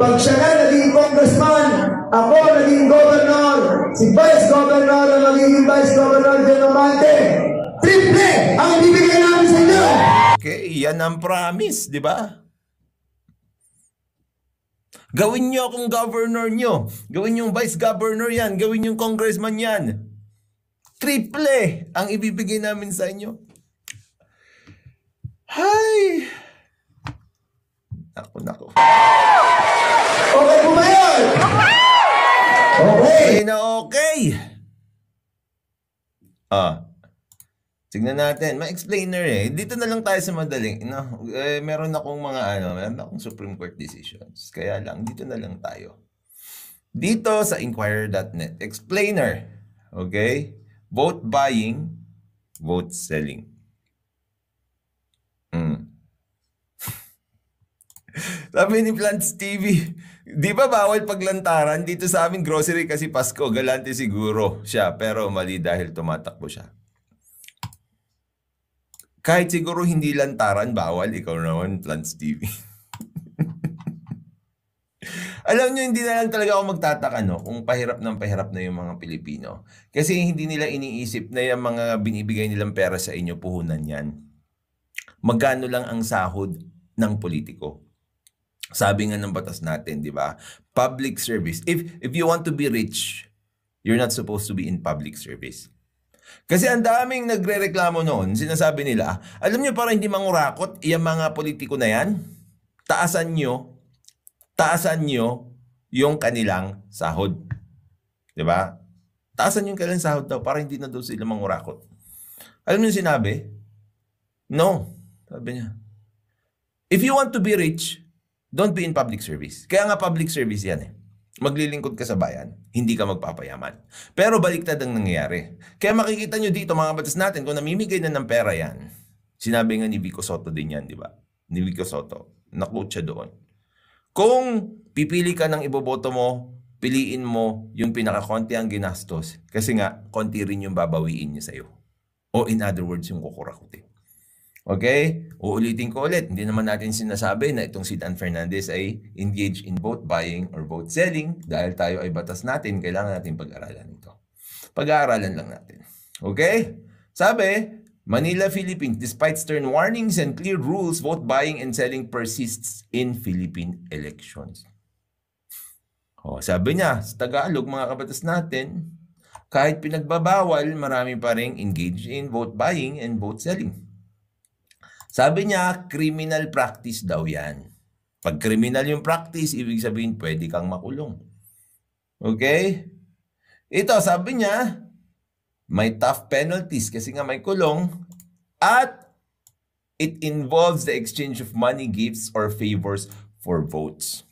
Pag siya na naging congressman, ako naging governor, si vice governor ang naging vice governor John Amante, triple ang ibibigay namin sa inyo. Okay, yan ang promise, di ba? Gawin nyo akong governor nyo. Gawin yung vice governor yan. Gawin yung congressman yan. Triple ang ibibigay namin sa inyo. Hay! Naku. Okay po ba yun? Okay. Okay na okay. Tignan natin. Ma-explainer eh. Dito na lang tayo sa madaling. No? Meron akong meron akong Supreme Court decisions. Kaya lang, dito na lang tayo. Dito sa Inquirer.net. Explainer. Okay? Vote buying, vote selling. Sabi ni Plants TV, di ba bawal paglantaran? Dito sa aming grocery kasi Pasko, galante siguro siya. Pero mali dahil tumatakbo siya. Kahit siguro hindi lantaran, bawal. Ikaw naman, Plants TV. Alam nyo, hindi na lang talaga ako magtataka, no? Kung pahirap na yung mga Pilipino. Kasi hindi nila iniisip na yung mga binibigay nilang pera sa inyo, puhunan yan. Magkano lang ang sahod ng politiko? Sabi nga ng batas natin, di ba? Public service. If you want to be rich, you're not supposed to be in public service. Kasi ang daming nagre-reklamo noon, sinasabi nila, alam nyo para hindi mangurakot, yung mga politiko na yan, taasan nyo yung kanilang sahod. Di ba? Taasan yung kanilang sahod daw para hindi na daw sila mangurakot. Alam nyo sinabi? No. Sabi niya. If you want to be rich, don't be in public service. Kaya nga public service yan eh. Maglilingkod ka sa bayan, hindi ka magpapayaman. Pero baliktad ang nangyayari. Kaya makikita nyo dito mga batas natin, kung namimigay na ng pera yan, sinabi nga ni Vico Soto din yan, di ba? Ni Vico Soto, na-quote siya doon. Kung pipili ka ng iboboto mo, piliin mo yung pinakakonti ang ginastos. Kasi nga, konti rin yung babawiin niya sa'yo. O in other words, yung kukurakutin. Okay? Uulitin ko ulit. Hindi naman natin sinasabi na itong si Dan Fernandez ay engaged in vote buying or vote selling. Dahil tayo ay batas natin, kailangan natin pag-aralan ito. Pag-aaralan lang natin. Okay? Sabi, Manila, Philippines, despite stern warnings and clear rules, vote buying and selling persists in Philippine elections. Sabi niya, sa Tagalog, mga kabatas natin, kahit pinagbabawal, marami pa rin engaged in vote buying and vote selling. Sabi niya, criminal practice daw yan. Pag criminal yung practice, ibig sabihin, pwede kang makulong. Okay? Ito, sabi niya, may tough penalties kasi nga may kulong at it involves the exchange of money, gifts, or favors for votes.